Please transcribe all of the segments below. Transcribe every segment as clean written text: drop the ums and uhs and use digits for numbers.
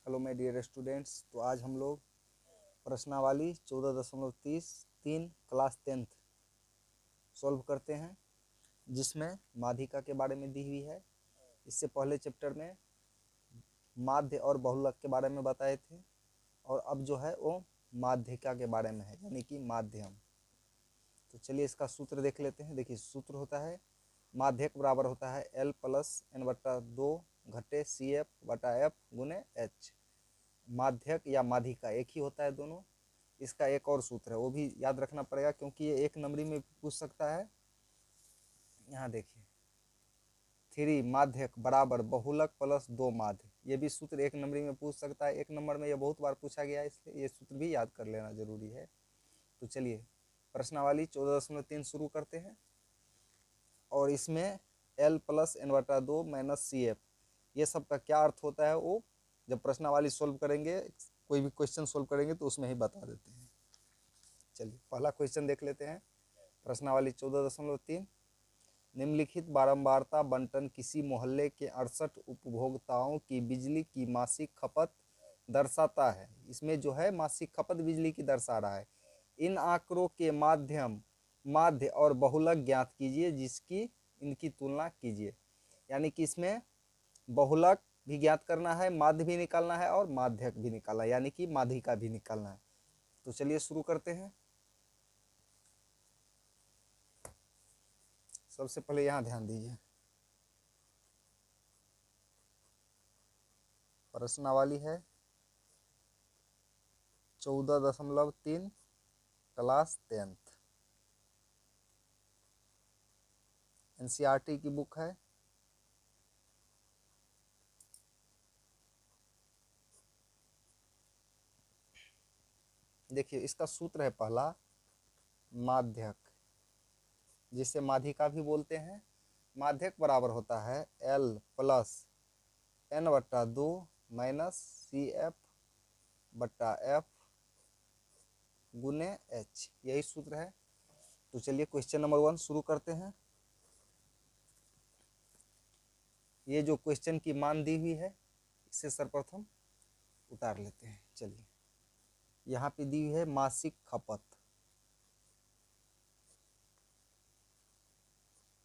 Hello my dear students. तो आज हम लोग प्रश्नावली 14.33 क्लास 10th सॉल्व करते हैं, जिसमें माध्यिका के बारे में दी हुई है। इससे पहले चैप्टर में माध्य और बहुलक के बारे में बताए थे, और अब जो है वो माध्यिका के बारे में है, यानी कि माध्यम। तो चलिए इसका सूत्र देख लेते हैं। देखिए सूत्र होता है माध्यक बराबर होता है L + N/2 घटे CF/F गुने H। माध्यक या माध्यिका एक ही होता है दोनों। इसका एक और सूत्र है, वो भी याद रखना पड़ेगा क्योंकि ये एक नंबरी में पूछ सकता है। यहाँ देखिए 3 माध्यक बराबर बहुलक + 2 माध्य, ये भी सूत्र एक नंबरी में पूछ सकता है। एक नंबर में ये बहुत बार पूछा गया है, इसलिए ये सूत्र भी याद कर लेना जरूरी है। तो चलिए प्रश्नावली 14.3 शुरू करते हैं। और इसमें L + N/2 - CF, ये सब का क्या अर्थ होता है वो जब प्रश्नावली सोल्व करेंगे, कोई भी क्वेश्चन सोल्व करेंगे तो उसमें ही बता देते हैं। चलिए पहला क्वेश्चन देख लेते हैं। प्रश्नावली 14.3 निम्नलिखित बारंबारता बंटन किसी मोहल्ले के 68 उपभोक्ताओं की बिजली की मासिक खपत दर्शाता है। इसमें जो है मासिक खपत बिजली की दर्शा रहा है। इन आंकड़ों के माध्य और बहुलक ज्ञात कीजिए, जिसकी इनकी तुलना कीजिए। यानी कि इसमें बहुलक भी ज्ञात करना है, माध्य भी निकालना है और माध्यक भी निकालना है, यानी कि माध्यिका भी निकालना है। तो चलिए शुरू करते हैं। सबसे पहले यहाँ ध्यान दीजिए, प्रश्नावली है 14.3 क्लास 10th, NCERT की बुक है। देखिए इसका सूत्र है पहला माध्यक, जिसे माध्यिका भी बोलते हैं। माध्यक बराबर होता है L + N/2 - CF/F गुने H, यही सूत्र है। तो चलिए क्वेश्चन नंबर 1 शुरू करते हैं। ये जो क्वेश्चन की मान दी हुई है, इसे सर्वप्रथम उतार लेते हैं। चलिए यहाँ पे दी हुई है मासिक खपत,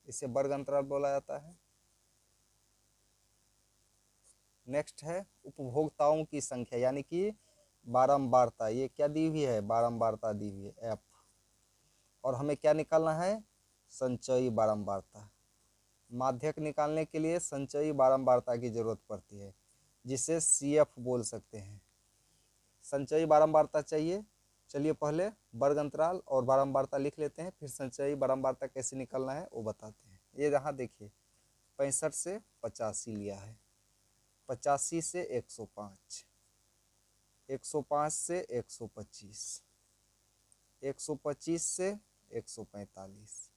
इसे वर्ग अंतराल बोला जाता है। नेक्स्ट है उपभोक्ताओं की संख्या, यानी कि बारंबारता। ये क्या दी हुई है? बारंबारता दी हुई है F। और हमें क्या निकालना है? संचयी बारंबारता। माध्यक निकालने के लिए संचयी बारंबारता की जरूरत पड़ती है, जिसे CF बोल सकते हैं। संचयी बारंबारता चाहिए। चलिए पहले वर्ग अंतराल और बारंबारता लिख लेते हैं, फिर संचयी बारंबारता कैसे निकालना है वो बताते हैं। ये यहाँ देखिए 65 से 85 लिया है, 85 से 105, 105 से 125, 125 से 145,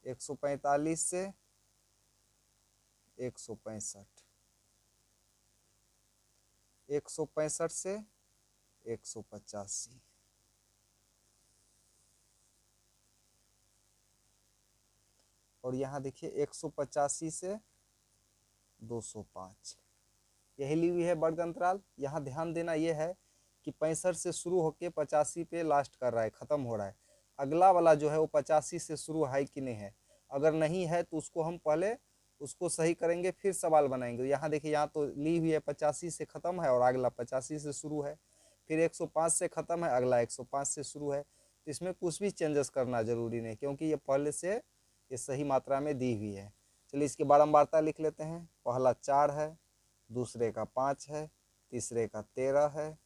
145 से 165, 165 से 185, और यहाँ देखिए 185 से 205, यही ली हुई है वर्ग अंतराल। यहाँ ध्यान देना ये है कि 65 से शुरू होकर 85 पे लास्ट कर रहा है, खत्म हो रहा है। अगला वाला जो है वो 85 से शुरू है कि नहीं है, अगर नहीं है तो उसको हम पहले उसको सही करेंगे, फिर सवाल बनाएंगे। यहाँ देखिए यहाँ तो ली हुई है 85 से खत्म है और अगला 85 से शुरू है, फिर 105 से खत्म है, अगला 105 से शुरू है। तो इसमें कुछ भी चेंजेस करना जरूरी नहीं, क्योंकि ये पहले से ये सही मात्रा में दी हुई है। चलिए इसकी बारंबारता लिख लेते हैं। पहला 4 है, दूसरे का 5 है, तीसरे का 13 है,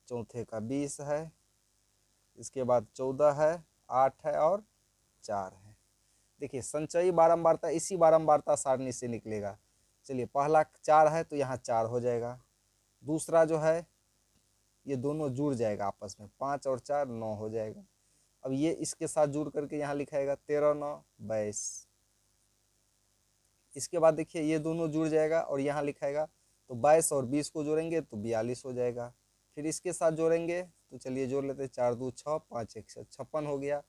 चौथे का 20 है, इसके बाद 14 है, 8 है और 4 है। देखिए संचयी बारंबारता इसी बारंबारता सारणी से निकलेगा। चलिए पहला 4 है तो यहाँ 4 हो जाएगा, दूसरा जो है ये दोनों जुड़ जाएगा आपस में, 5 और 4 9 हो जाएगा। अब ये इसके साथ जुड़ करके यहाँ लिखाएगा 13 9 22। इसके बाद देखिए ये दोनों जुड़ जाएगा और यहाँ लिखाएगा, तो 22 और 20 को जोड़ेंगे तो 42 हो जाएगा। फिर इसके साथ जोड़ेंगे तो चलिए जोड़ लेते हैं, 4 2 6 5 1 56 हो गया।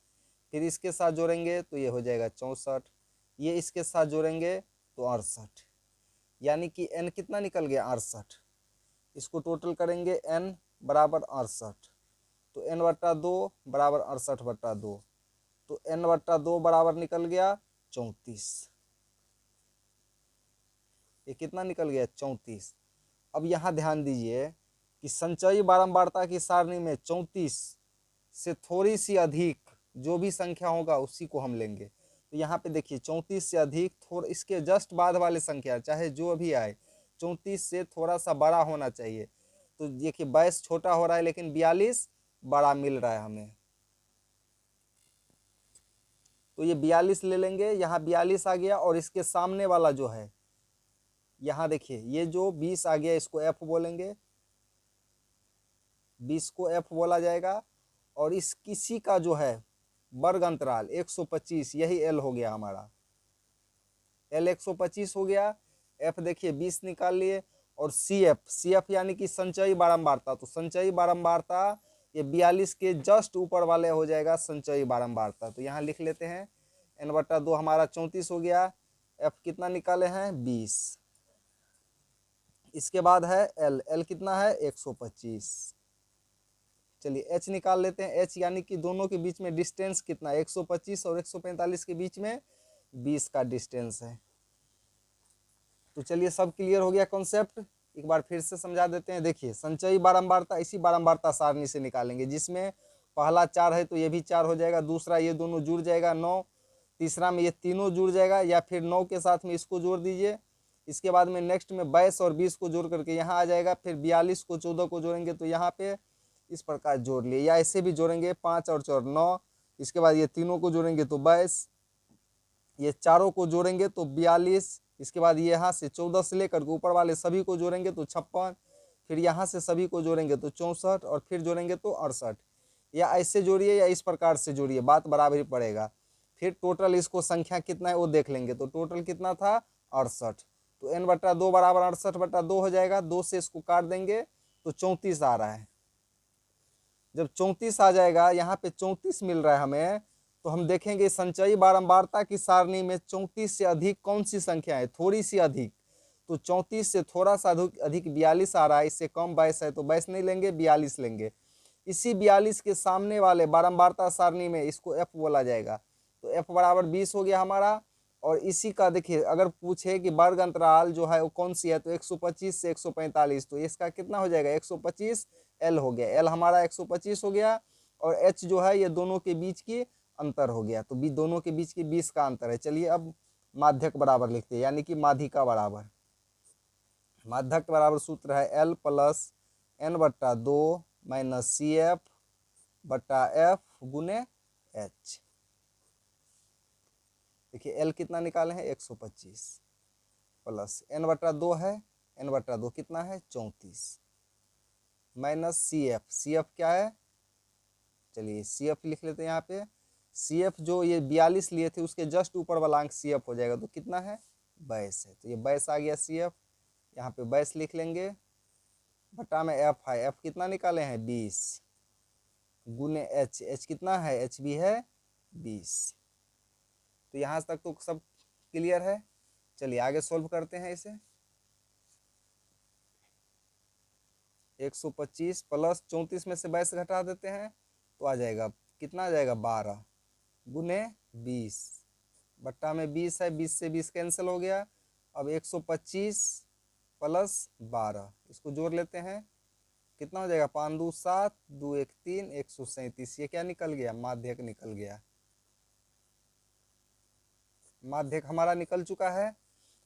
फिर इसके साथ जोड़ेंगे तो ये हो जाएगा 64, ये इसके साथ जोड़ेंगे तो 68, यानी कि n कितना निकल गया? 68। इसको टोटल करेंगे n बराबर 68, तो n/2 बराबर 68/2, तो n/2 बराबर निकल गया 34। ये कितना निकल गया 34। अब यहाँ ध्यान दीजिए कि संचयी बारंबारता की सारणी में 34 से थोड़ी सी अधिक जो भी संख्या होगा उसी को हम लेंगे। तो यहाँ पे देखिए 34 से अधिक, थोड़ा इसके जस्ट बाद वाले संख्या चाहे जो भी आए 34 से थोड़ा सा बड़ा होना चाहिए। तो देखिए 22 छोटा हो रहा है लेकिन 42 बड़ा मिल रहा है हमें, तो ये 42 ले लेंगे। यहाँ 42 आ गया और इसके सामने वाला जो है यहाँ देखिए ये जो 20 आ गया इसको f बोलेंगे, 20 को f बोला जाएगा। और इस किसी का जो है वर्ग अंतराल 125, यही l हो गया हमारा, l 125 हो गया। f देखिए 20 निकाल लिए। और CF यानी कि संचयी बारंबारता, तो संचयी बारंबारता ये 42 के जस्ट ऊपर वाले हो जाएगा संचयी बारंबारता। तो यहाँ लिख लेते हैं n/2 हमारा 34 हो गया, f कितना निकाले हैं 20। इसके बाद है l कितना है 125। चलिए h निकाल लेते हैं, h यानी कि दोनों के बीच में डिस्टेंस कितना है 125 और 145 के बीच में 20 का डिस्टेंस है। तो चलिए सब क्लियर हो गया कॉन्सेप्ट, एक बार फिर से समझा देते हैं। देखिए संचयी बारंबारता इसी बारंबारता सारणी से निकालेंगे जिसमें पहला 4 है तो ये भी 4 हो जाएगा, दूसरा ये दोनों जुड़ जाएगा 9, तीसरा में ये तीनों जुड़ जाएगा या फिर 9 के साथ में इसको जोड़ दीजिए। इसके बाद में नेक्स्ट में 22 और 20 को जोड़ करके यहाँ आ जाएगा, फिर 42 को 14 को जोड़ेंगे तो यहाँ पे इस प्रकार जोड़ लिए, या ऐसे भी जोड़ेंगे 5 और 4 9। इसके बाद ये तीनों को जोड़ेंगे तो 22, ये चारों को जोड़ेंगे तो 42। इसके बाद ये यहाँ से 14 से लेकर ऊपर वाले सभी को जोड़ेंगे तो 56, फिर यहाँ से सभी को जोड़ेंगे तो 64 और फिर जोड़ेंगे तो 68। या ऐसे जोड़िए या इस प्रकार से जोड़िए, बात बराबर ही पड़ेगा। फिर टोटल इसको संख्या कितना है वो देख लेंगे, तो टोटल कितना था 68, तो n/2 बराबर 68/2 हो जाएगा। 2 से इसको काट देंगे तो 34 आ रहा है। जब 34 आ जाएगा, यहाँ पे 34 मिल रहा है हमें, तो हम देखेंगे संचयी बारंबारता की सारणी में 34 से अधिक कौन सी संख्या है, थोड़ी सी अधिक। तो 34 से थोड़ा सा अधिक 42 आ रहा है, इससे कम 22 है तो 22 नहीं लेंगे 42 लेंगे। इसी 42 के सामने वाले बारंबारता सारणी में इसको f बोला जाएगा, तो f बराबर 20 हो गया हमारा। और इसी का देखिए अगर पूछे कि वर्ग अंतराल जो है वो कौन सी है, तो 125 से 145, तो इसका कितना हो जाएगा 125 l हो गया, l हमारा 125 हो गया। और h जो है ये दोनों के बीच की अंतर हो गया, तो दोनों के बीच की 20 का अंतर है। चलिए अब माध्यक बराबर लिखते हैं, यानी कि माध्यिका बराबर, माध्यक बराबर सूत्र है l plus n/2 minus CF/F गुने h। देखिए l कितना निकाले हैं 125 प्लस n/2 है, n/2 कितना है 34 माइनस CF क्या है, चलिए CF लिख लेते हैं यहाँ पे। CF जो ये 42 लिए थे उसके जस्ट ऊपर वाला अंक CF हो जाएगा, तो कितना है 22 है, तो ये 22 आ गया CF। यहाँ पे 22 लिख लेंगे, बटा में F है, F कितना निकाले हैं 20 गुने H कितना है H भी है 20। तो यहाँ तक तो सब क्लियर है। चलिए आगे सोल्व करते हैं इसे। 125 प्लस 34 में से 22 घटा देते हैं तो आ जाएगा कितना, आ जाएगा 12 गुने 20, बट्टा में 20 है, 20 से 20 कैंसिल हो गया। अब 125 प्लस 12 इसको जोड़ लेते हैं, कितना हो जाएगा 5 2 7 2 1 3 137। ये क्या निकल गया, माध्यक निकल गया, माध्यक हमारा निकल चुका है।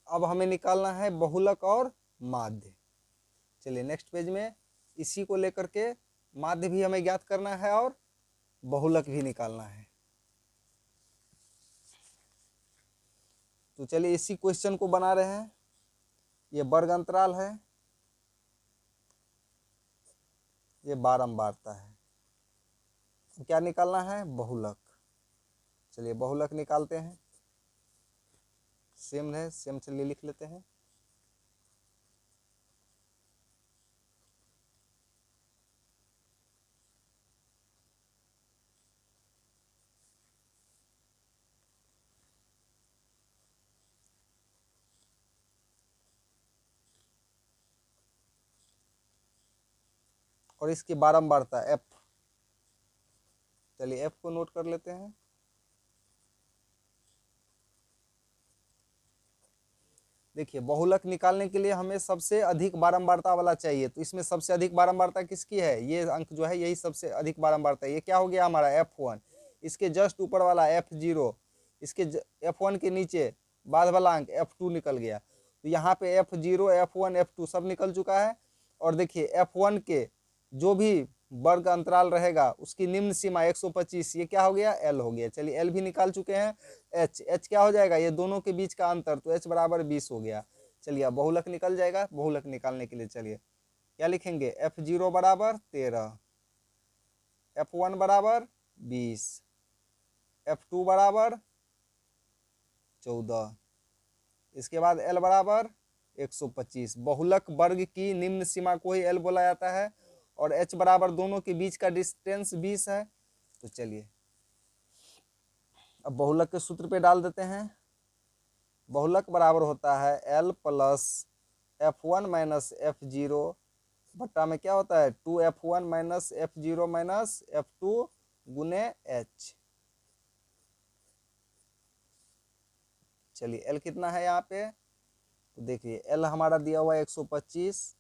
अब हमें निकालना है बहुलक और माध्य। चलिए नेक्स्ट पेज में इसी को लेकर के माध्य भी हमें ज्ञात करना है और बहुलक भी निकालना है। तो चलिए इसी क्वेश्चन को बना रहे हैं। ये वर्ग अंतराल है, ये बारंबारता है, क्या निकालना है बहुलक। चलिए बहुलक निकालते हैं, सेम है, सेम चलिए लिख लेते हैं। और इसकी बारंबारता f। चलिए f को नोट कर लेते हैं। देखिए बहुलक निकालने के लिए हमें सबसे अधिक बारंबारता वाला चाहिए, तो इसमें सबसे अधिक बारंबारता किसकी है, ये अंक जो है यही सबसे अधिक बारंबारता है। ये क्या हो गया हमारा f1। इसके जस्ट ऊपर वाला f0, इसके f1 के नीचे बाद वाला अंक f2 निकल गया। तो यहाँ पे f0 f1 f2 सब निकल चुका है। और देखिए f1 के जो भी वर्ग अंतराल रहेगा उसकी निम्न सीमा 125, ये क्या हो गया l हो गया। चलिए l भी निकाल चुके हैं। h क्या हो जाएगा, ये दोनों के बीच का अंतर, तो h बराबर 20 हो गया। चलिए अब बहुलक निकल जाएगा। बहुलक निकालने के लिए चलिए क्या लिखेंगे, f0 बराबर 13, f1 बराबर 20, f2 बराबर 14, इसके बाद l बराबर 125। बहुलक वर्ग की निम्न सीमा को ही l बोला जाता है और h बराबर दोनों के बीच का डिस्टेंस 20 है। तो चलिए अब बहुलक के सूत्र पे डाल देते हैं। बहुलक बराबर होता है l plus f1 minus f0 बट्टा में क्या होता है 2f1 minus f0 minus f2 गुने h। चलिए l कितना है यहाँ पे, तो देखिए l हमारा दिया हुआ है 125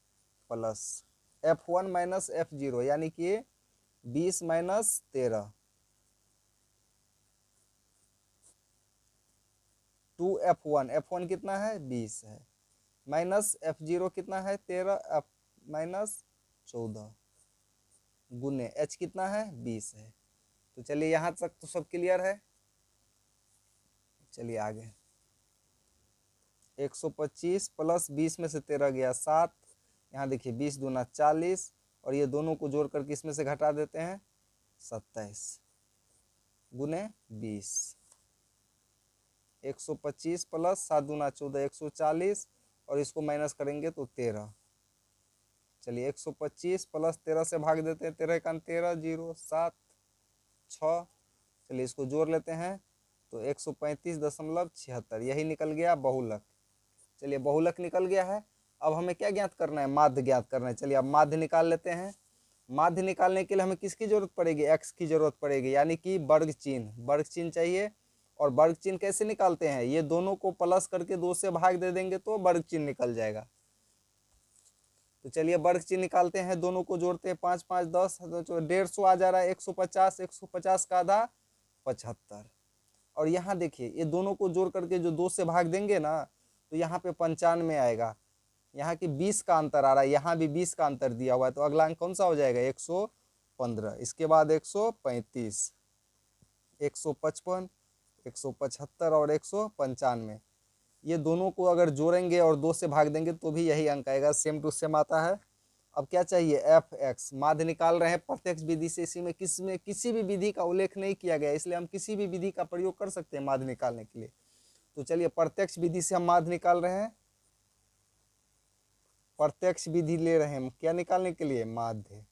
प्लस f1 माइनस f0 यानी कि 20 माइनस 13, 2f1, f1 कितना है 20 है, माइनस f0 कितना है 13 f माइनस 14 गुने h कितना है 20 है। तो चलिए यहाँ तक तो सब क्लियर है। चलिए आगे 125 प्लस 20 में से 13 गया 7, यहाँ देखिए 20 दूना 40 और ये दोनों को जोड़ करके इसमें से घटा देते हैं 27 गुने 20। 125 प्लस 7 दूना 14 140 और इसको माइनस करेंगे तो 13। चलिए 125 प्लस 13 से भाग देते हैं, 13 का 13 0 7 6। चलिए इसको जोड़ लेते हैं तो 135.76 यही निकल गया बहुलक। चलिए बहुलक निकल गया है। अब हमें क्या ज्ञात करना है, माध्य ज्ञात करना है। चलिए अब माध्य निकाल लेते हैं। माध्य निकालने के लिए हमें किसकी जरूरत पड़ेगी, x की जरूरत पड़ेगी, यानी कि वर्ग चिन्ह। वर्ग चिन्ह चाहिए। और वर्ग चिन्ह कैसे निकालते हैं, ये दोनों को प्लस करके 2 से भाग दे देंगे तो वर्ग चिन्ह निकल जाएगा। तो चलिए वर्ग चिन्ह निकालते हैं, दोनों को जोड़ते हैं 5 5 10 तो 150 आ जा रहा है। 150 150 का आधा 75। और यहाँ देखिए ये दोनों को जोड़ करके जो 2 से भाग देंगे ना तो यहाँ पे 95 आएगा। यहाँ की 20 का अंतर आ रहा है, यहाँ भी 20 का अंतर दिया हुआ है, तो अगला अंक कौन सा हो जाएगा 115। इसके बाद 135 155 175 और 195, ये दोनों को अगर जोड़ेंगे और 2 से भाग देंगे तो भी यही अंक आएगा, सेम टू सेम आता है। अब क्या चाहिए f(x), माध्य निकाल रहे हैं प्रत्यक्ष विधि से। इसी में किसी भी विधि का उल्लेख नहीं किया गया, इसलिए हम किसी भी विधि का प्रयोग कर सकते हैं माध्य निकालने के लिए। तो चलिए प्रत्यक्ष विधि से हम माध्य निकाल रहे हैं, प्रत्यक्ष विधि ले रहे हैं क्या निकालने के लिए, माध्य।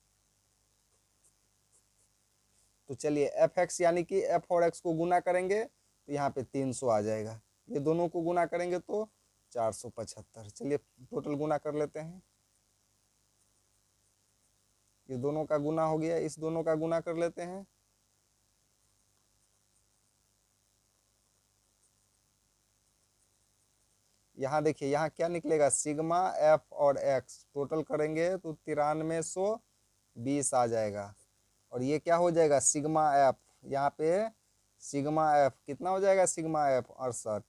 तो चलिए f(x) यानी कि f और x को गुना करेंगे तो यहाँ पे 300 आ जाएगा। ये दोनों को गुना करेंगे तो 475। चलिए टोटल गुना कर लेते हैं। ये दोनों का गुना हो गया, इस दोनों का गुना कर लेते हैं। यहाँ देखिए यहाँ क्या निकलेगा, सिग्मा f और x टोटल करेंगे तो 9320 आ जाएगा। और ये क्या हो जाएगा सिग्मा f, यहाँ पे सिग्मा f कितना हो जाएगा, सिग्मा f 68।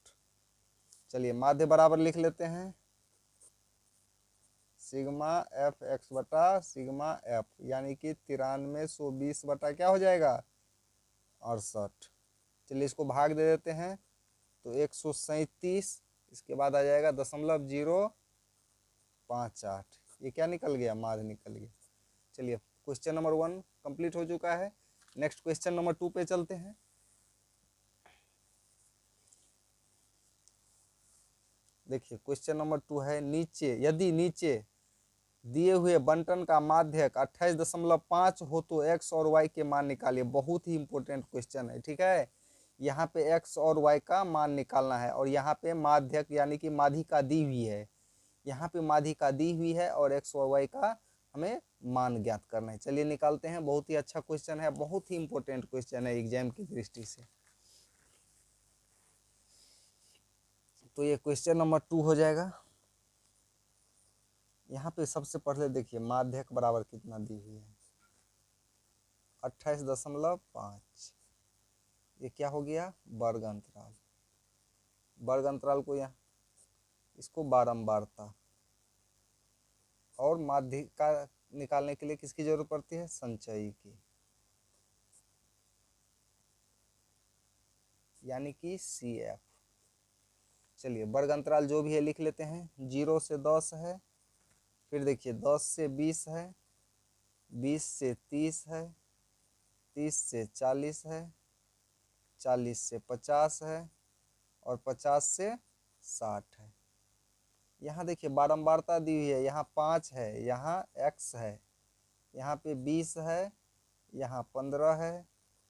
चलिए माध्य बराबर लिख लेते हैं, सिग्मा एफ एक्स बटा सिग्मा एफ, यानी कि 9320 बटा क्या हो जाएगा 68। चलिए इसको भाग दे देते हैं तो 137, इसके बाद आ जाएगा 0.058। ये क्या निकल गया, माध्य निकल गया। चलिए क्वेश्चन नंबर 1 कंप्लीट हो चुका है। नेक्स्ट क्वेश्चन नंबर 2 पे चलते हैं। देखिए क्वेश्चन नंबर 2 है, नीचे यदि नीचे दिए हुए बंटन का माध्यक 28.5 हो तो x और y के मान निकालिए। बहुत ही इंपॉर्टेंट क्वेश्चन है, ठीक है। यहाँ पे x और y का मान निकालना है और यहाँ पे माध्यक यानी कि माध्यिका दी हुई है। यहाँ पे माध्यिका दी हुई है और x और y का हमें मान ज्ञात करना है। चलिए निकालते हैं। बहुत ही अच्छा क्वेश्चन है, बहुत ही इंपॉर्टेंट क्वेश्चन है एग्जाम की दृष्टि से। तो ये क्वेश्चन नंबर 2 हो जाएगा। यहाँ पे सबसे पहले देखिए माध्यक बराबर कितना दी हुई है, 28.5। ये क्या हो गया, वर्ग अंतराल। वर्ग अंतराल को यहाँ इसको बारंबारता, और माध्यिका निकालने के लिए किसकी जरूरत पड़ती है, संचयी की, यानी कि CF। चलिए वर्ग अंतराल जो भी है लिख लेते हैं। 0 से 10 है, फिर देखिए 10 से 20 है, 20 से 30 है, 30 से 40 है, 40 से 50 है, और 50 से 60 है। यहाँ देखिए बारंबारता दी हुई है, यहाँ 5 है, यहाँ x है, यहाँ पे 20 है, यहाँ 15 है,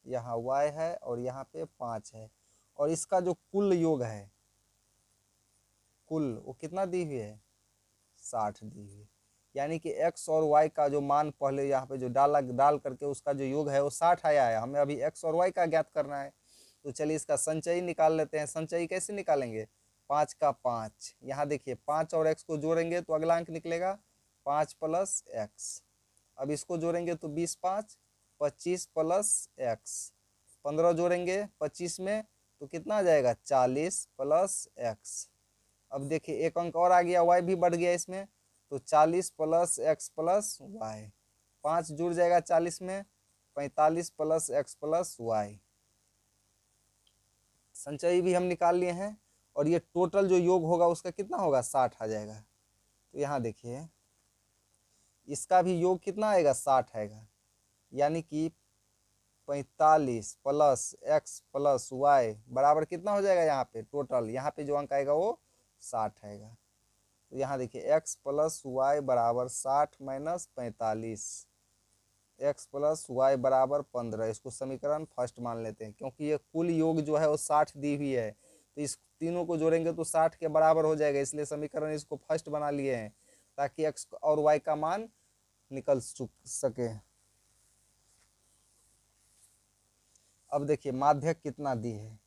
यहाँ y है, और यहाँ पे 5 है। और इसका जो कुल योग है, कुल वो कितना दी हुई है, 60 दी हुई है। यानी कि x और y का जो मान पहले यहाँ पे जो डाल करके उसका जो योग है वो 60 आया है। हमें अभी x और y का ज्ञात करना है। तो चलिए इसका संचयी निकाल लेते हैं। संचयी कैसे निकालेंगे, 5 का 5, यहाँ देखिए 5 और x को जोड़ेंगे तो अगला अंक निकलेगा 5 प्लस x। अब इसको जोड़ेंगे तो 20 5 25 प्लस x, 15 जोड़ेंगे 25 में तो कितना आ जाएगा, 40 प्लस x। अब देखिए एक अंक और आ गया, y भी बढ़ गया इसमें, तो 40 प्लस x प्लस वाई, 5 जुड़ जाएगा 40 में, 45 प्लस x प्लस वाई। संचयी भी हम निकाल लिए हैं, और ये टोटल जो योग होगा उसका कितना होगा, 60 आ जाएगा। तो यहाँ देखिए इसका भी योग कितना आएगा, 60 आएगा। यानी कि 45 प्लस x प्लस वाई बराबर कितना हो जाएगा, यहाँ पे टोटल, यहाँ पे जो अंक आएगा वो 60 आएगा। तो यहाँ देखिए x प्लस वाई बराबर 60 माइनस 45, x प्लस वाई बराबर 15। इसको समीकरण फर्स्ट मान लेते हैं, क्योंकि ये कुल योग जो है वो 60 दी हुई है, तो इस तीनों को जोड़ेंगे तो 60 के बराबर हो जाएगा, इसलिए समीकरण इसको फर्स्ट बना लिए हैं ताकि x और y का मान निकल सके। अब देखिए माध्यक कितना दी है,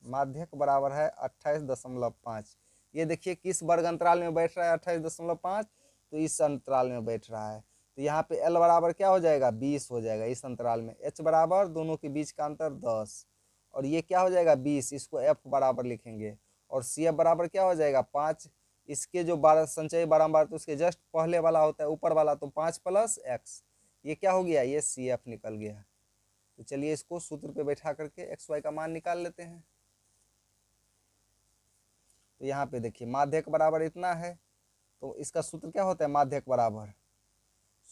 माध्यक बराबर है 28.5। ये देखिए किस वर्ग अंतराल में बैठ रहा है 28.5, तो इस अंतराल में बैठ रहा है। तो यहाँ पे L बराबर क्या हो जाएगा, 20 हो जाएगा इस अंतराल में। H बराबर दोनों के बीच का अंतर 10, और ये क्या हो जाएगा 20, इसको F बराबर लिखेंगे। और CF बराबर क्या हो जाएगा 5। इसके जो संचयी बारंबार तो उसके जस्ट पहले वाला होता है ऊपर वाला, तो 5 प्लस x, ये क्या हो गया, ये CF निकल गया। तो चलिए इसको सूत्र पे बैठा करके x y का मान निकाल लेते हैं। तो यहाँ पे देखिए माध्यक बराबर इतना है, तो इसका सूत्र क्या होता है, माध्यक बराबर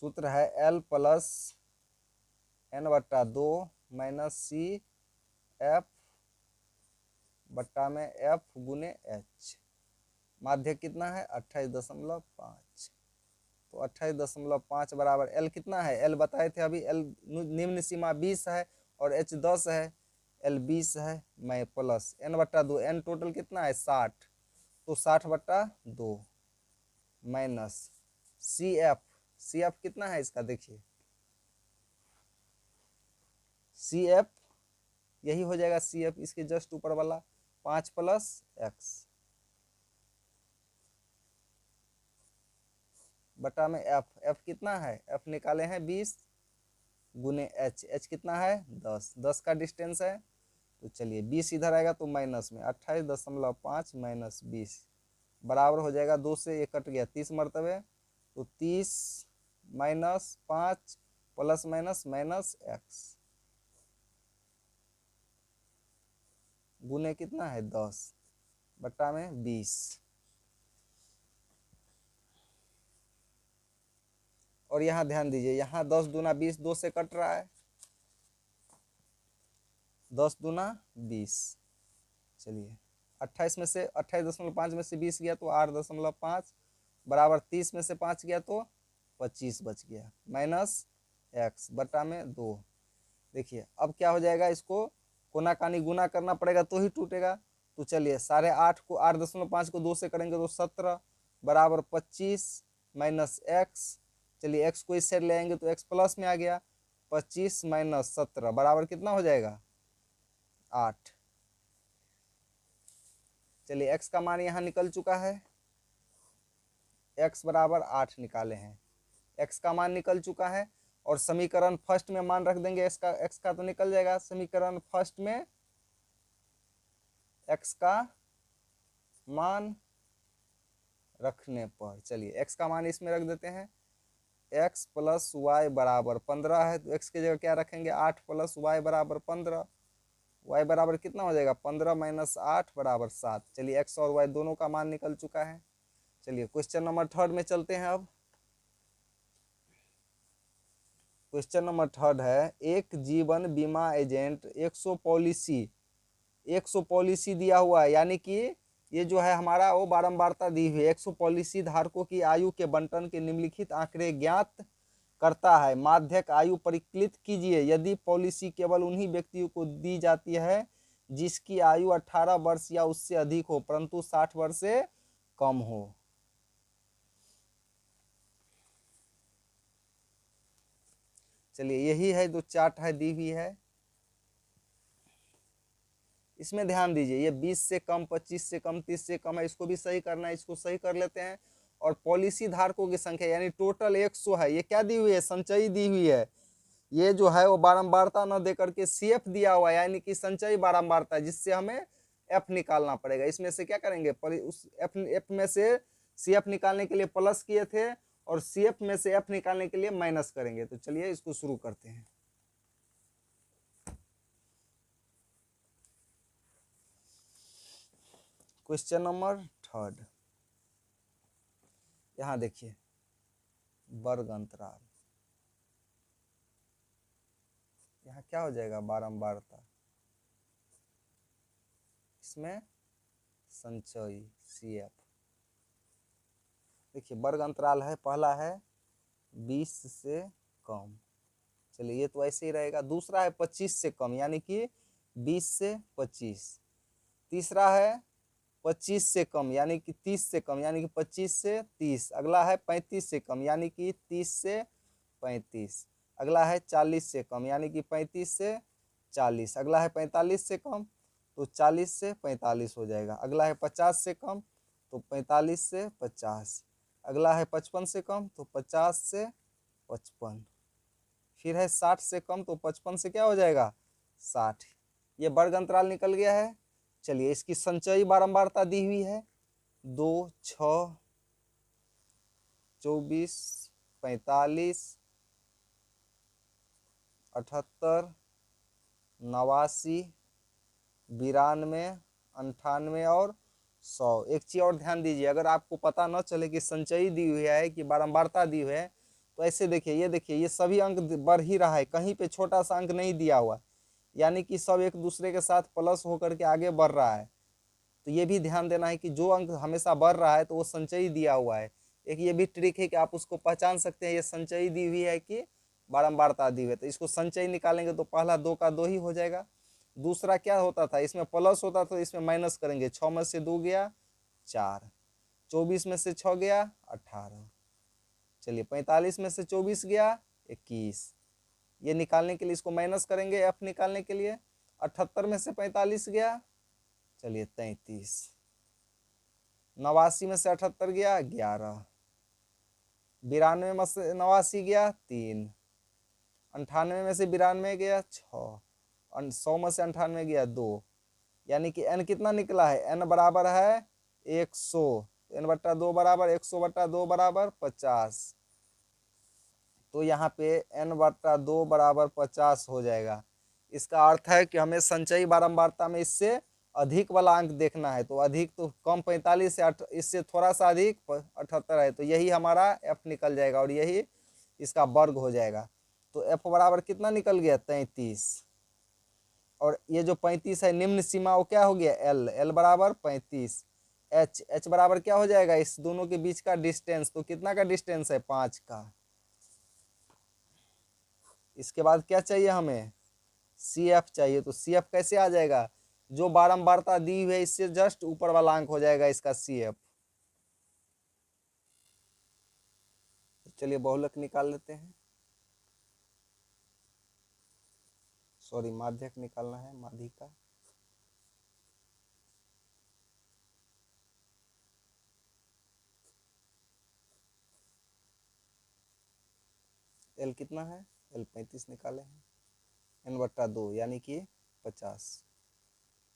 सूत्र है L plus n/2 minus C F बट्टा में F गुने H। माध्यक कितना है 28.5, तो 28.5 बराबर L कितना है, L बताए थे अभी, L निम्न सीमा 20 है और H 10 है, L 20 है, मैं प्लस n/2, n टोटल कितना है 60, तो 60/2 माइनस CF कितना है इसका, देखिए CF यही हो जाएगा, CF इसके जस्ट ऊपर वाला 5 प्लस x बटा में F कितना है, F निकाले हैं 20 गुने H कितना है 10 का डिस्टेंस है। तो चलिए 20 इधर आएगा तो माइनस में 28.5 माइनस 20 बराबर हो जाएगा, 2 से ये कट गया 30 मरतबे, तो 30 minus 5 plus minus minus x गुने कितना है 10 बट्टा में 20। और यहाँ ध्यान दीजिए, यहाँ 10 दूना 20, 2 से कट रहा है, 10 दूना 20। चलिए 28 में से 28.5 में से 20 गया तो 8.5 बराबर 30 में से 5 गया तो 25 बच गया, माइनस x बटा में 2। देखिए अब क्या हो जाएगा, इसको कोना कानी गुना करना पड़ेगा तो ही टूटेगा। तो चलिए 8.5 को 8.5 को 2 से करेंगे तो 17 बराबर 25 माइनस एक्स, चलिए एक्स को इस साइड ले आएंगे तो एक्स प्लस में आ गया, 25 माइनस 17 बराबर कितना हो जाएगा 8। चलिए एक्स का मान यहाँ निकल चुका है, एक्स बराबर 8 निकाले हैं, एक्स का मान निकल चुका है। और समीकरण फर्स्ट में मान रख देंगे एक्स का तो निकल जाएगा। समीकरण फर्स्ट में एक्स का मान रखने पर, चलिए एक्स का मान इसमें रख देते हैं, एक्स प्लस वाई बराबर 15 है तो एक्स की जगह क्या रखेंगे 8 प्लस वाई बराबर 15, वाई बराबर कितना हो जाएगा 15 माइनस 8 बराबर 7। चलिए एक्स और वाई दोनों का मान निकल चुका है। चलिए क्वेश्चन नंबर थर्ड में चलते हैं। अब क्वेश्चन नंबर थर्ड है, एक जीवन बीमा एजेंट 100 पॉलिसी दिया हुआ है, यानी कि ये जो है हमारा वो बारंबारता दी हुई है। 100 पॉलिसी धारकों की आयु के बंटन के निम्नलिखित आंकड़े ज्ञात करता है। माध्यक आयु परिकलित कीजिए। यदि पॉलिसी केवल उन्हीं व्यक्तियों को दी जाती है जिसकी आयु 18 वर्ष या उससे अधिक हो परंतु 60 वर्ष से कम हो। चलिए यही है जो चार्ट है दी हुई है, इसमें ध्यान दीजिए। ये 20 से कम, 25 से कम, 30 से कम है, इसको भी सही करना है, इसको सही कर लेते हैं। और पॉलिसी धारकों की संख्या यानी टोटल 100 है, ये क्या दी हुई है संचयी दी हुई है। ये जो है वो बारंबारता न देकर के सीएफ दिया हुआ है, यानी कि संचयी बारंबारता, जिससे हमें एफ निकालना पड़ेगा। इसमें से क्या करेंगे, उस एफ में से सीएफ निकालने के लिए प्लस किए थे और सीएफ में से एफ निकालने के लिए माइनस करेंगे। तो चलिए इसको शुरू करते हैं। क्वेश्चन नंबर थर्ड, यहां देखिए वर्ग अंतराल, यहाँ क्या हो जाएगा बारंबारता, इसमें संचयी सीएफ। देखिए वर्ग अंतराल है, पहला है 20 से कम, चलिए ये तो ऐसे ही रहेगा। दूसरा है 25 से कम यानी कि 20 से 25। तीसरा है 25 से कम यानी कि 30 से कम यानी कि 25 से 30। अगला है 35 से कम यानी कि 30 से 35। अगला है 40 से कम यानी कि 35 से 40। अगला है 45 से कम तो 40 से 45 हो जाएगा। अगला है 50 से कम तो 45 से 50। अगला है 55 से कम तो 50 से 55। फिर है 60 से कम तो 55 से क्या हो जाएगा 60। ये वर्ग अंतराल निकल गया है। चलिए इसकी संचयी बारंबारता दी हुई है 2, 6, 24, 45, 78, 89, 92, 98 और 100। एक चीज और ध्यान दीजिए, अगर आपको पता न चले कि संचयी दी हुई है कि बारंबारता दी हुई है तो ऐसे देखिए, ये देखिए ये सभी अंक बढ़ ही रहा है, कहीं पे छोटा सा अंक नहीं दिया हुआ, यानी कि सब एक दूसरे के साथ प्लस होकर के आगे बढ़ रहा है। तो ये भी ध्यान देना है कि जो अंक हमेशा बढ़ रहा है तो वो संचयी दिया हुआ है। एक ये भी ट्रिक है कि आप उसको पहचान सकते हैं ये संचयी दी हुई है कि बारंबारता दी हुई है। तो इसको संचयी निकालेंगे तो पहला 2 का 2 ही हो जाएगा। दूसरा क्या होता था, इसमें प्लस होता था, इसमें माइनस करेंगे। 6 में से 2 गया 4, 24 में से 6 गया 18। चलिए 45 में से 24 गया 21। ये निकालने के लिए इसको माइनस करेंगे एफ निकालने के लिए। 78 में से 45 गया, चलिए 33। 89 में से 78 गया 11। 92 में से 89 गया 3। 98 में से 92 गया 6। 100 में से 98 गया 2। यानी कि n कितना निकला है, n बराबर है 100। n बट्टा 2 बराबर 100 बट्टा 2 बराबर 50। तो यहाँ पे n बट्टा 2 बराबर 50 हो जाएगा। इसका अर्थ है कि हमें संचयी बारंबारता में इससे अधिक वाला अंक देखना है। तो अधिक तो कम 45 से इससे थोड़ा सा अधिक 78 है, तो यही हमारा f निकल जाएगा और यही इसका वर्ग हो जाएगा। तो f बराबर कितना निकल गया 33। और ये जो 35 है निम्न सीमा वो क्या हो गया l बराबर 35। h बराबर क्या हो जाएगा इस दोनों के बीच का डिस्टेंस, तो कितना का डिस्टेंस है 5 का। इसके बाद क्या चाहिए हमें CF चाहिए। तो CF कैसे आ जाएगा, जो बारंबारता दी हुई है इससे जस्ट ऊपर वाला अंक हो जाएगा इसका CF। चलिए बहुलक निकाल लेते हैं, सॉरी माध्यक निकालना है, माध्यिका। एल कितना है, एल 35 निकाले हैं, n/2 यानी कि 50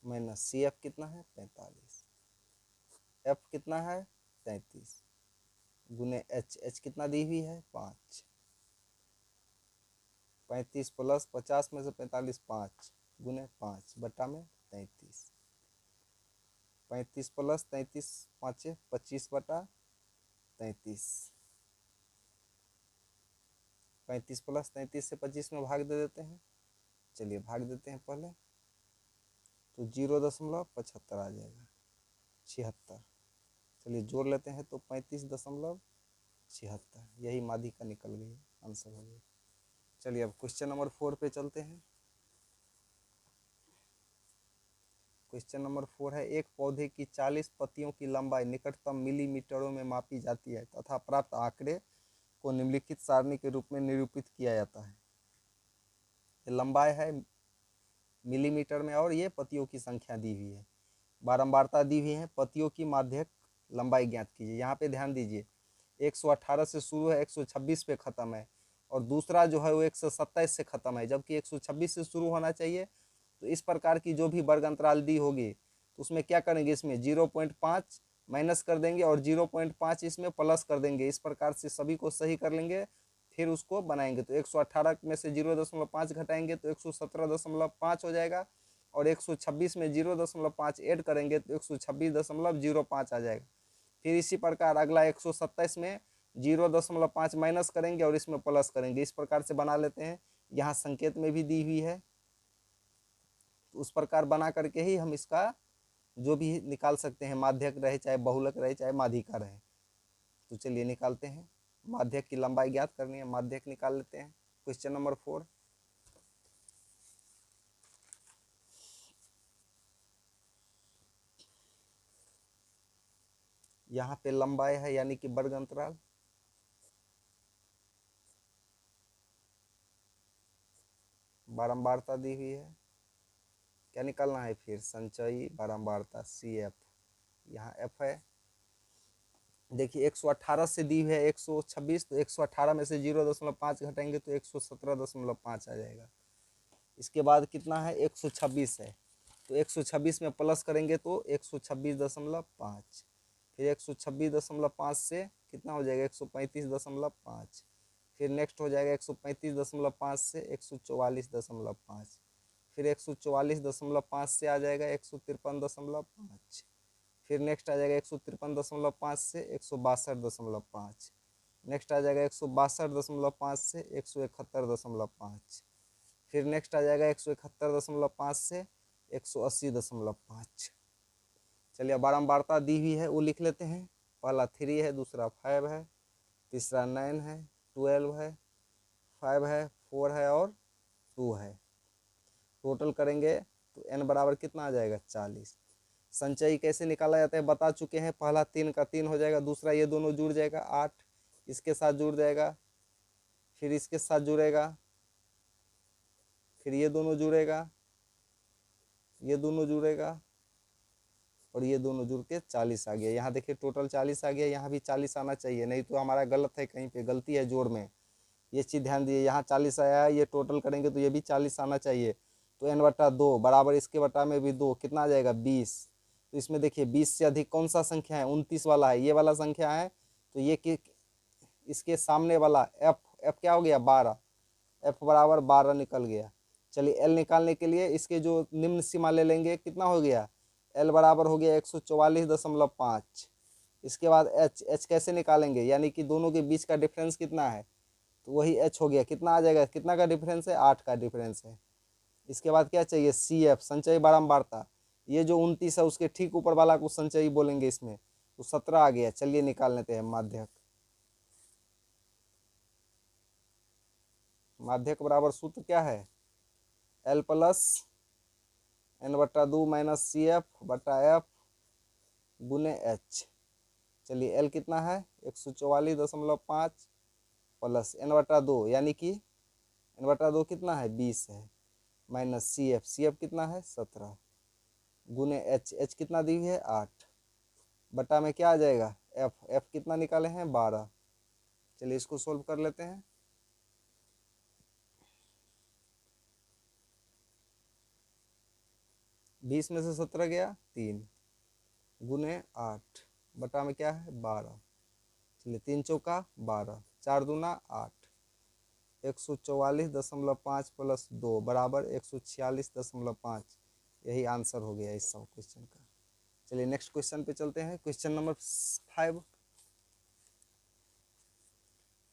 माइनस सी एफ कितना है 45, एफ कितना है 33 गुने एच, एच कितना दी हुई है 5, 35 प्लस 50 में से 45 5 गुने 5 बट्टा में 33, 35 प्लस 33 5 25 बटा 33, 35 प्लस 33 से 25 में भाग दे देते हैं। चलिए भाग देते हैं पहले, तो 0.75 आ जाएगा 76। चलिए जोड़ लेते हैं तो 35.76, यही माध्यिका निकल गई, आंसर हो गया। चलिए अब क्वेश्चन नंबर 4 पे चलते हैं। क्वेश्चन नंबर 4 है, एक पौधे की 40 पत्तियों की लंबाई निकटतम मिलीमीटरों में मापी जाती है तथा प्राप्त आंकड़े को निम्नलिखित सारणी के रूप में निरूपित किया जाता है। ये लंबाई है मिलीमीटर में और ये पत्तियों की संख्या दी हुई है, बारंबारता दी हुई है, पत्तियों की माध्यक लंबाई ज्ञात कीजिए। यहाँ पे ध्यान दीजिए 118 से शुरू है, 126 पे ख़त्म है, और दूसरा जो है वो 127 से ख़त्म है, जबकि 126 से शुरू होना चाहिए। तो इस प्रकार की जो भी वर्ग अंतराल दी होगी तो उसमें क्या करेंगे, इसमें 0.5 माइनस कर देंगे और 0.5 इसमें प्लस कर देंगे। इस प्रकार से सभी को सही कर लेंगे, फिर उसको बनाएंगे। तो 118 में से 0.5 घटाएंगे तो 117.5 हो जाएगा, और 126 में 0.5 ऐड करेंगे तो 126.05 आ जाएगा। फिर इसी प्रकार अगला 127 में 0.5 माइनस करेंगे और इसमें प्लस करेंगे। इस प्रकार से बना लेते हैं, यहाँ संकेत में भी दी हुई है, तो उस प्रकार बना करके ही हम इसका जो भी निकाल सकते हैं, माध्यक रहे चाहे बहुलक रहे चाहे माध्यिका रहे। तो चलिए निकालते हैं, माध्यक की लंबाई ज्ञात करनी है, माध्यक निकाल लेते हैं। क्वेश्चन नंबर 4, यहाँ पे लंबाई है यानी कि वर्ग अंतराल, बारंबारता दी हुई है, क्या निकालना है फिर, संचयी बारंबारता सी एफ, यहाँ एफ है। देखिए 118 से दी है 126, तो 118 में से 0.5 घटाएंगे तो 117.5 आ जाएगा। इसके बाद कितना है 126 है, तो 126 में प्लस करेंगे तो 126.5, फिर 126.5 से कितना हो जाएगा 135.5, फिर नेक्स्ट हो जाएगा 135.5 से 144.5, फिर 144.5 से आ जाएगा 153.5, फिर नेक्स्ट आ जाएगा 153.5 से 162.5, नेक्स्ट आ जाएगा 162.5 से 171.5, फिर नेक्स्ट आ जाएगा 171.5 से 180.5। चलिए बारंबारता दी हुई है वो लिख लेते हैं, पहला 3 है, दूसरा 5 है, तीसरा 9 है, 12 है, 5 है, 4 है और 2 है। टोटल करेंगे तो n बराबर कितना आ जाएगा 40। संचयी कैसे निकाला जाता है बता चुके हैं, पहला 3 का 3 हो जाएगा, दूसरा ये दोनों जुड़ जाएगा 8, इसके साथ जुड़ जाएगा, फिर इसके साथ जुड़ेगा, फिर ये दोनों जुड़ेगा, ये दोनों जुड़ेगा, और ये दोनों जुड़ के 40 आ गया। यहाँ देखिए टोटल 40 आ गया, यहाँ भी 40 आना चाहिए, नहीं तो हमारा गलत है, कहीं पे गलती है जोड़ में, ये चीज़ ध्यान दिए। यहाँ 40 आया है, ये टोटल करेंगे तो ये भी 40 आना चाहिए। तो n/2 बराबर इसके बटा में भी 2, कितना आ जाएगा 20। तो इसमें देखिए 20 से अधिक कौन सा संख्या है, 29 वाला है, ये वाला संख्या है। तो ये कि इसके सामने वाला एफ, एफ क्या हो गया 12, एफ बराबर 12 निकल गया। चलिए एल निकालने के लिए इसके जो निम्न सीमा ले लेंगे, कितना हो गया, एल बराबर हो गया 144.5। इसके बाद एच, एच कैसे निकालेंगे, यानी कि दोनों के बीच का डिफरेंस कितना है, तो वही एच हो गया, कितना आ जाएगा, कितना का डिफरेंस है 8 का डिफरेंस है। इसके बाद क्या चाहिए सी एफ, संचयी बारंबारता, ये जो 29 है उसके ठीक ऊपर वाला को संचयी बोलेंगे इसमें, तो 17 आ गया। चलिए निकाल लेते हैं माध्यक, माध्यक बराबर सूत्र क्या है, L plus n/2 minus C F बटा एफ गुने एच। चलिए एल कितना है 144.5 प्लस n/2 यानी कि n/2 कितना है 20 है, माइनस CF कितना है 17 गुने H कितना दी हुई है 8 बटा में क्या आ जाएगा F कितना निकाले हैं 12। चलिए इसको सोल्व कर लेते हैं। 20 में से 17 गया 3 गुने 8 बटा में क्या है 12। चलिए 3 चौका 12 4 दूना 8 144.5 प्लस 2 बराबर 146.5। यही आंसर हो गया इस सब क्वेश्चन का। चलिए नेक्स्ट क्वेश्चन पे चलते हैं। Question number 5।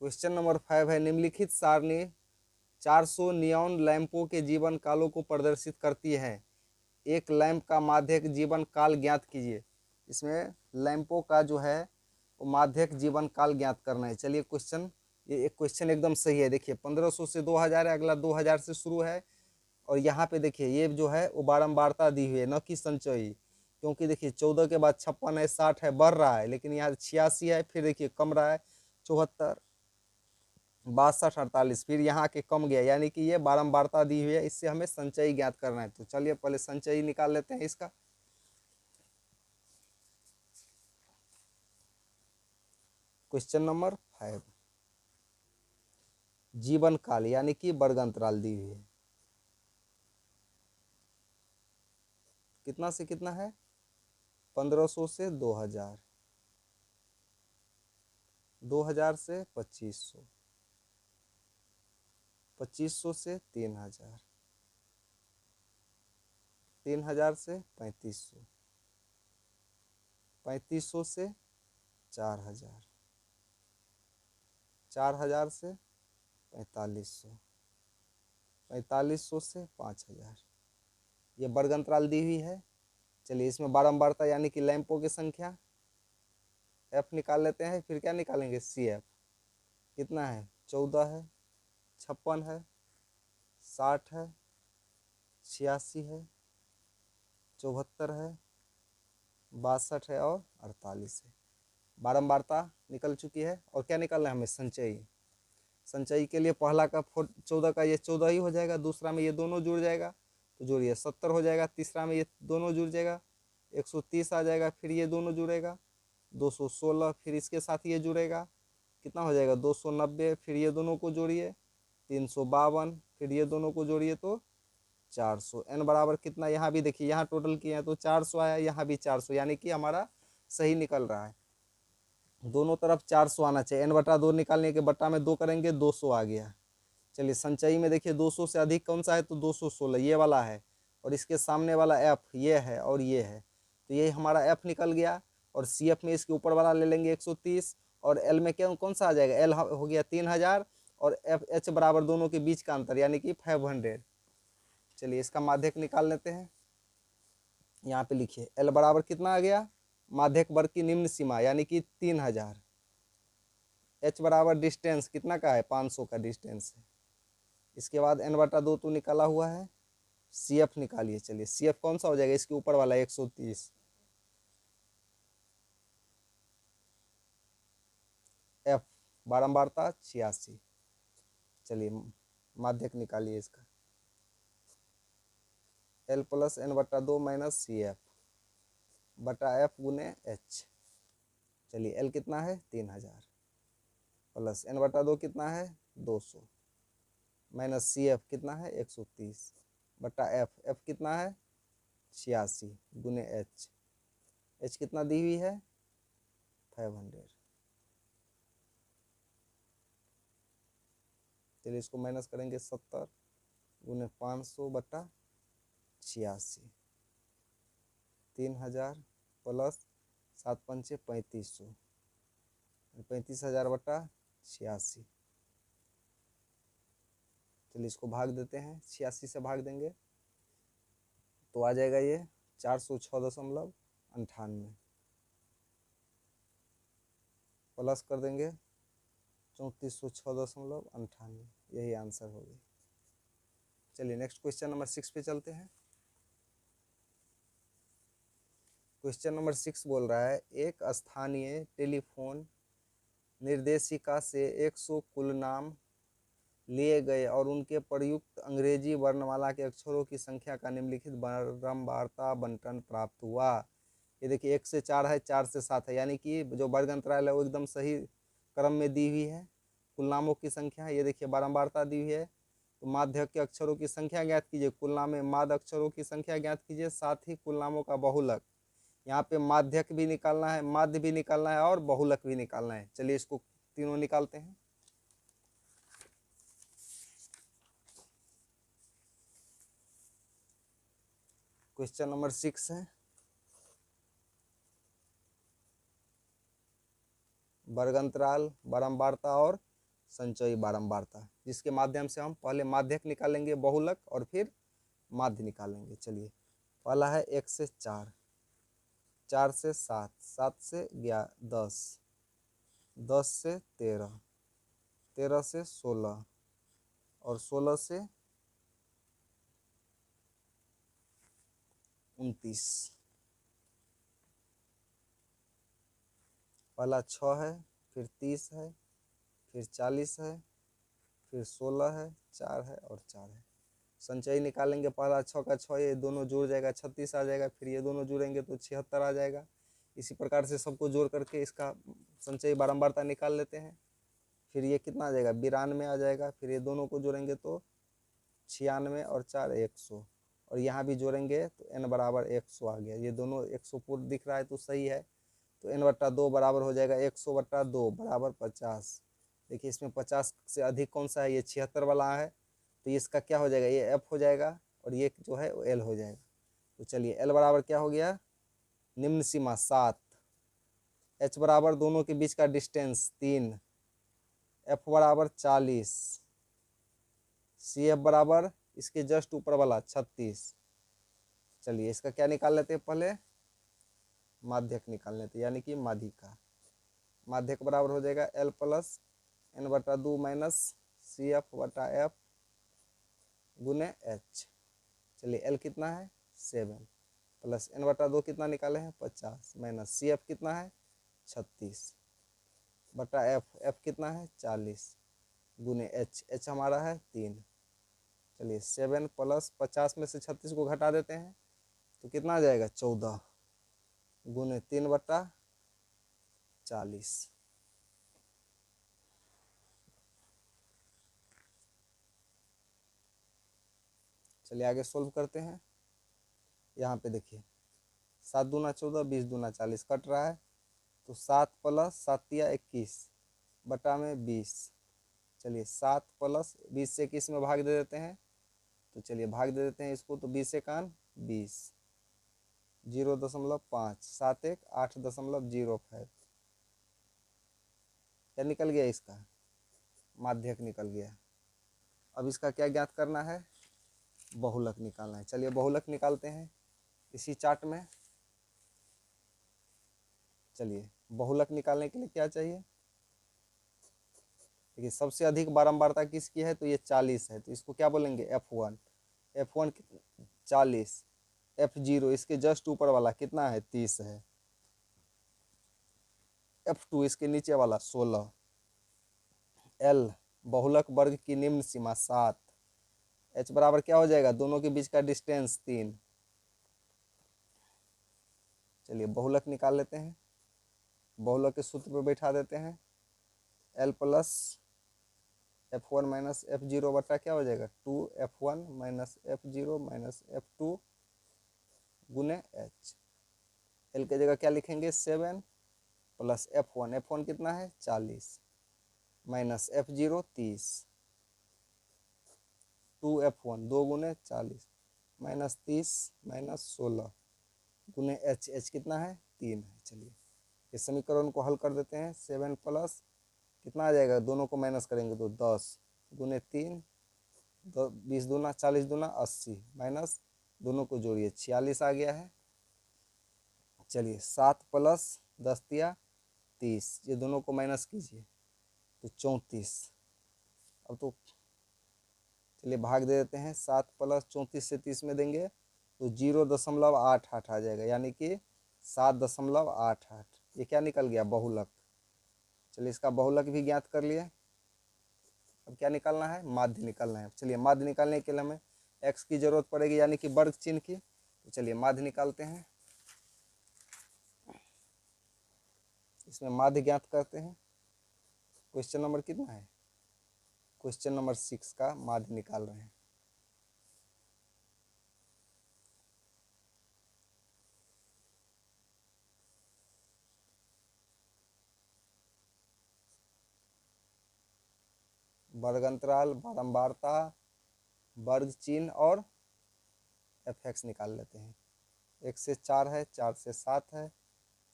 क्वेश्चन नंबर 5 है निम्नलिखित सारणी 400 नियॉन लैंपों के जीवन कालों को प्रदर्शित करती है। एक लैंप का माध्यक जीवन काल ज्ञात कीजिए। इसमें लैंपों का जो है वो माध्यक जीवन काल ज्ञात करना है। चलिए क्वेश्चन, ये एक क्वेश्चन एकदम सही है। देखिए 1500 से 2000 है, अगला 2000 से शुरू है और यहाँ पे देखिए ये जो है वो बारंबारता दी हुई है न कि संचयी, क्योंकि देखिए 14 के बाद 56 है 60 है बढ़ रहा है, लेकिन यहाँ 86 है, फिर देखिए कम रहा है 74 62 48, फिर यहाँ के कम गया, यानी कि ये बारंबारता दी हुई है। इससे हमें संचयी ज्ञात करना है। तो चलिए पहले संचयी निकाल लेते हैं इसका। क्वेश्चन नंबर 5 जीवन काल यानी कि वर्ग अंतराल दी हुई है। कितना से कितना है 1500 से 2000, 2000 से 2500, 2500 से 3000, 3000 से 3500, 3500 से 4000, 4000 से 4500, 4500 से 5000। ये वर्ग अंतराल दी हुई है। चलिए इसमें बारंबारता यानी कि लैंपों की संख्या F निकाल लेते हैं। फिर क्या निकालेंगे CF कितना है 14 है, 56 है, 60 है, 86 है, 74 है, 62 है और 48 है। बारंबारता निकल चुकी है और क्या निकालना है हमें संचयी। संचयी के लिए पहला का 14 का ये 14 ही हो जाएगा, दूसरा में ये दोनों जुड़ जाएगा तो जोड़िए 70 हो जाएगा, तीसरा में ये दोनों जुड़ जाएगा 130 आ जाएगा, फिर ये दोनों जुड़ेगा 216, फिर इसके साथ ये जुड़ेगा कितना हो जाएगा 290, फिर ये दोनों को जोड़िए 352, फिर ये दोनों को जोड़िए तो 400। n बराबर कितना, यहाँ भी देखिए यहाँ टोटल किए हैं तो 400 आया, यहाँ भी 400, यानी कि हमारा सही निकल रहा है। दोनों तरफ 400 आना चाहिए। n/2 निकालने के बट्टा में 2 करेंगे 200 आ गया। चलिए संचयी में देखिए 200 से अधिक कौन सा है तो 216 ये वाला है, और इसके सामने वाला F ये है और ये है, तो ये हमारा F निकल गया। और CF में इसके ऊपर वाला ले लेंगे 130, और L में क्या कौन सा आ जाएगा L हो गया 3000, और H बराबर दोनों के बीच का अंतर यानी कि 500। चलिए इसका माध्यक निकाल लेते हैं। यहाँ पे लिखिए L बराबर कितना आ गया माध्यक वर्ग की निम्न सीमा यानी कि 3000। H बराबर डिस्टेंस कितना का है 500 का डिस्टेंस है। इसके बाद n/2 तो निकाला हुआ है। CF निकालिए। चलिए CF कौन सा हो जाएगा इसके ऊपर वाला 130, F बारंबारता 86। चलिए माध्यक निकालिए इसका L plus n/2 minus CF बटा F गुने H। चलिए L कितना है 3000 प्लस n/2 कितना है 200 माइनस CF कितना है 130 बटा F कितना है 86 गुने H कितना दी हुई है 500। चलिए इसको माइनस करेंगे 70 गुने 500 बटा 86, 3000 प्लस 7 पंचे 3500, 35,000 बटा 86। चलिए इसको भाग देते हैं, 86 से भाग देंगे तो आ जाएगा ये 406.98 प्लस कर देंगे 3406.98। यही आंसर हो गई। चलिए नेक्स्ट क्वेश्चन नंबर 6 पे चलते हैं। क्वेश्चन नंबर 6 बोल रहा है एक स्थानीय टेलीफोन निर्देशिका से 100 कुल नाम लिए गए और उनके प्रयुक्त अंग्रेजी वर्णमाला के अक्षरों की संख्या का निम्नलिखित क्रमवारता बंटन प्राप्त हुआ। ये देखिए 1 से 4 है, 4 से 7 है, यानी कि जो वर्ग अंतराल है वो एकदम सही क्रम में दी हुई है। कुल नामों की संख्या है, ये देखिए बारंबारता दी हुई है। तो माध्य के अक्षरों की संख्या ज्ञात कीजिए, कुल नाम में माध्य अक्षरों की संख्या ज्ञात कीजिए, साथ ही कुल नामों का बहुलक। यहाँ पे माध्यक भी निकालना है, माध्य भी निकालना है और बहुलक भी निकालना है। चलिए इसको तीनों निकालते हैं। क्वेश्चन नंबर 6 है, वर्ग अंतराल, बारंबारता और संचयी बारंबारता, जिसके माध्यम से हम पहले माध्यक निकालेंगे बहुलक और फिर माध्य निकालेंगे। चलिए पहला है 1 से 4, 4 से 7, 7 से 10, 10 से 13, 13 से 16 और 16 से 29। पहला 6 है, फिर 30 है, फिर 40 है, फिर 16 है, 4 है और 4 है। संचयी निकालेंगे, पहला 6 का 6, ये दोनों जुड़ जाएगा 36 आ जाएगा, फिर ये दोनों जुड़ेंगे तो 76 आ जाएगा। इसी प्रकार से सबको जोड़ करके इसका संचयी बारंबारता निकाल लेते हैं। फिर ये कितना आ जाएगा, 92 आ जाएगा। फिर ये दोनों को जोड़ेंगे तो 96 और 4 100, और यहाँ भी जोड़ेंगे तो n बराबर 100 आ गया। ये दोनों 100 पूर्ण दिख रहा है तो सही है। तो n/2 बराबर हो जाएगा 100/2 बराबर 50। देखिए इसमें 50 से अधिक कौन सा है, ये 76 वाला है, तो इसका क्या हो जाएगा, ये f हो जाएगा और ये जो है वो l हो जाएगा। तो चलिए l बराबर क्या हो गया, निम्न सीमा 7, h बराबर दोनों के बीच का डिस्टेंस 3, f बराबर 40, CF बराबर इसके जस्ट ऊपर वाला 36। चलिए इसका क्या निकाल लेते हैं, पहले माध्यक निकाल लेते हैं, यानी कि माध्यिका। माध्यक बराबर हो जाएगा L plus n/2 minus CF/F गुने H। चलिए L कितना है 7 प्लस n/2 कितना निकाले हैं 50 माइनस CF कितना है 36/F, F कितना है 40 गुने H हमारा है 3। चलिए 7 प्लस 50 में से 36 को घटा देते हैं तो कितना आ जाएगा 14 गुने 3/40। चलिए आगे सोल्व करते हैं। यहाँ पे देखिए 7 दूना 14, 20 दूना 40 कट रहा है, तो 7 प्लस 7 21 बटा में 20। चलिए 7 प्लस 20 से 21 में भाग दे देते हैं, तो चलिए भाग दे देते हैं इसको, तो 20 एकान 20, 0.5, 7 1 8.05। क्या निकल गया, इसका माध्यक निकल गया। अब इसका क्या ज्ञात करना है, बहुलक निकालना है। चलिए बहुलक निकालते हैं इसी चार्ट में। चलिए बहुलक निकालने के लिए क्या चाहिए, देखिए सबसे अधिक बारंबारता किसकी है, तो ये 40 है, तो इसको क्या बोलेंगे F1। F1 40, F0 इसके जस्ट ऊपर वाला कितना है 30 है, F2 इसके नीचे वाला 16, L बहुलक वर्ग की निम्न सीमा 7, H बराबर क्या हो जाएगा, दोनों के बीच का डिस्टेंस 3। चलिए बहुलक निकाल लेते हैं, बहुलक के सूत्र पे बैठा देते हैं। L plus F1 minus F0 बटा क्या हो जाएगा 2F1 minus F0 minus F2 गुने H। L के जगह क्या लिखेंगे 7 प्लस F1 कितना है 40 माइनस F0 30, 2F1 2 गुने 40 माइनस 30 माइनस 16 गुने H कितना है 3 है। चलिए इस समीकरण को हल कर देते हैं। 7 प्लस कितना आ जाएगा, दोनों को माइनस करेंगे तो 10 गुने 3, 20 दूना 40 दूना 80 माइनस दोनों को जोड़िए 46 आ गया है। चलिए 7 प्लस 10 दिया 30, ये दोनों को माइनस कीजिए तो 34। अब तो चलिए भाग दे देते हैं, 7 प्लस 34 से 30 में देंगे तो 0.88 आ जाएगा, यानी कि 7.88। ये क्या निकल गया बहुलक। चलिए इसका बहुलक भी ज्ञात कर लिए। अब क्या निकालना है, माध्य निकालना है। चलिए माध्य निकालने के लिए हमें x की जरूरत पड़ेगी, यानी कि वर्ग चिन्ह की। तो चलिए माध्य निकालते हैं, इसमें माध्य ज्ञात करते हैं। क्वेश्चन नंबर कितना है, क्वेश्चन नंबर 6 का माध्य निकाल रहे हैं। वर्ग अंतराल, बारंबारता, वर्ग चिन्ह और fx निकाल लेते हैं। 1 से 4 है, 4 से 7 है,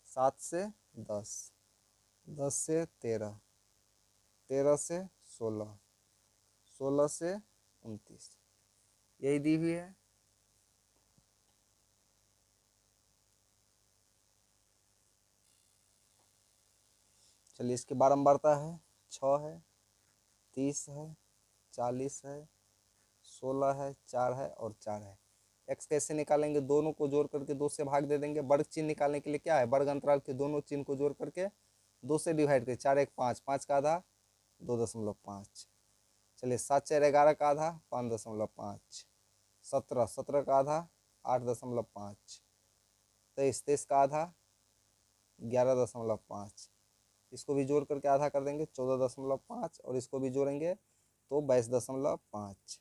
7 से 10, 10 से 13, 13 से 16, 16 से 29, यही दी हुई है। चलिए इसकी बारंबारता है 6 है, 30 है, 40 है, 16 है, 4 है और 4 है। x कैसे निकालेंगे, दोनों को जोड़ करके 2 से भाग दे देंगे। वर्ग चिन्ह निकालने के लिए क्या है, वर्ग अंतराल के दोनों चिन्ह को जोड़ करके 2 से डिवाइड करें। 4 1 5, 5 का आधा 2.5। चलिए 7 4 11 का आधा 5.5, 17 17 का आधा 8.5, 23 23 का आधा 11.5, इसको भी जोड़ करके आधा कर देंगे 14.5, और इसको भी जोड़ेंगे तो 22.5।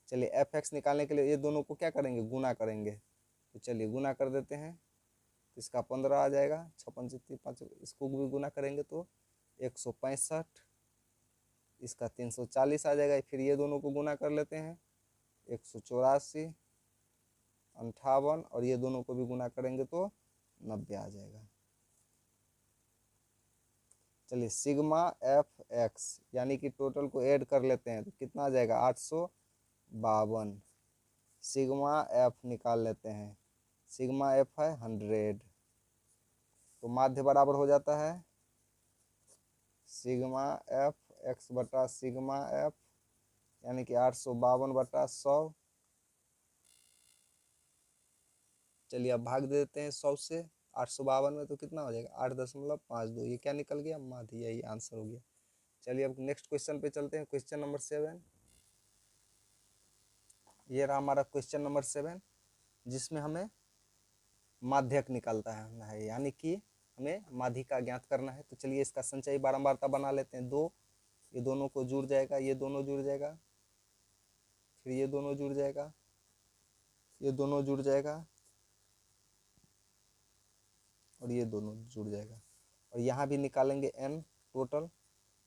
चलिए fx निकालने के लिए ये दोनों को क्या करेंगे, गुना करेंगे। तो चलिए गुना कर देते हैं, तो इसका 15 आ जाएगा, 6 5 5, इसको भी गुना करेंगे तो 165, इसका 340 आ जाएगा। फिर ये दोनों को गुना कर लेते हैं, 184, 58, और ये दोनों को भी गुना करेंगे तो 90 आ जाएगा। चलिए सिग्मा एफ एक्स यानी कि टोटल को ऐड कर लेते हैं तो कितना आ जाएगा, 852। सिग्मा एफ निकाल लेते हैं, सिग्मा एफ है 100, तो माध्य बराबर हो जाता है सिग्मा एफ एक्स बटा सिग्मा एफ, यानी कि 852/100। चलिए अब भाग दे देते हैं 100 से 852 में, तो कितना हो जाएगा 8.52। ये क्या निकल गया, माध्य, यही आंसर हो गया। चलिए अब नेक्स्ट क्वेश्चन पे चलते हैं, क्वेश्चन नंबर 7। ये रहा हमारा क्वेश्चन नंबर 7, जिसमें हमें माध्यक निकालता है, यानी कि हमें माध्यिका ज्ञात करना है। तो चलिए इसका संचयी बारंबारता बना लेते हैं 2, ये दोनों को जुड़ जाएगा, ये दोनों जुड़ जाएगा, फिर ये दोनों जुड़ जाएगा, ये दोनों जुड़ जाएगा, और ये दोनों जुड़ जाएगा। और यहाँ भी निकालेंगे n टोटल,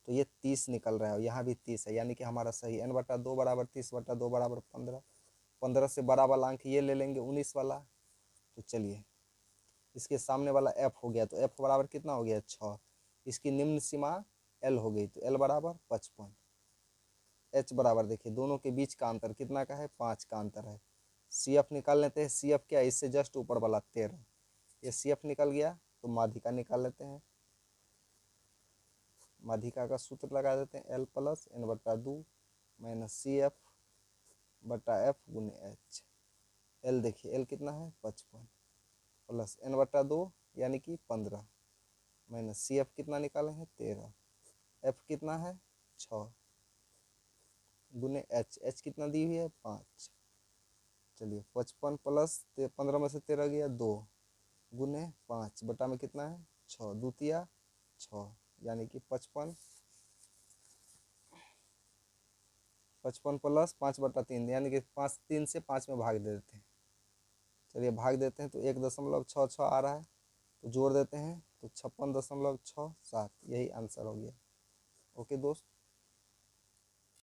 तो ये 30 निकल रहा है, और यहाँ भी 30 है, यानी कि हमारा सही n/2 बराबर 30/2 बराबर 15। 15 से बड़ा वाला अंक ये ले लेंगे 19 वाला। तो चलिए इसके सामने वाला f हो गया, तो f बराबर कितना हो गया 6। इसकी निम्न सीमा l हो गई, तो l बराबर 55। h बराबर देखिए दोनों के बीच का अंतर कितना का है, 5 का अंतर है। CF निकाल लेते हैं, CF क्या है, इससे जस्ट ऊपर वाला 13, ये CF निकल गया। तो माध्यिका निकाल लेते हैं, माध्यिका का सूत्र लगा देते हैं, L + n/2 - CF बटा F × H। L देखिए L कितना है 55, प्लस n/2 यानी कि 15, CF कितना निकाले हैं 13, F कितना है 6 × H कितना दी हुई है 5। चलिए 55 प्लस 15 में से 13 गया 2 × 5 बटा में कितना है 6, 2 × 6, यानी कि 55 प्लस 5/3, यानी कि 5 3 से 5 में भाग दे देते हैं। चलिए भाग देते हैं तो 1.66 आ रहा है, तो जोड़ देते हैं तो 56.67, यही आंसर हो गया। ओके दोस्त।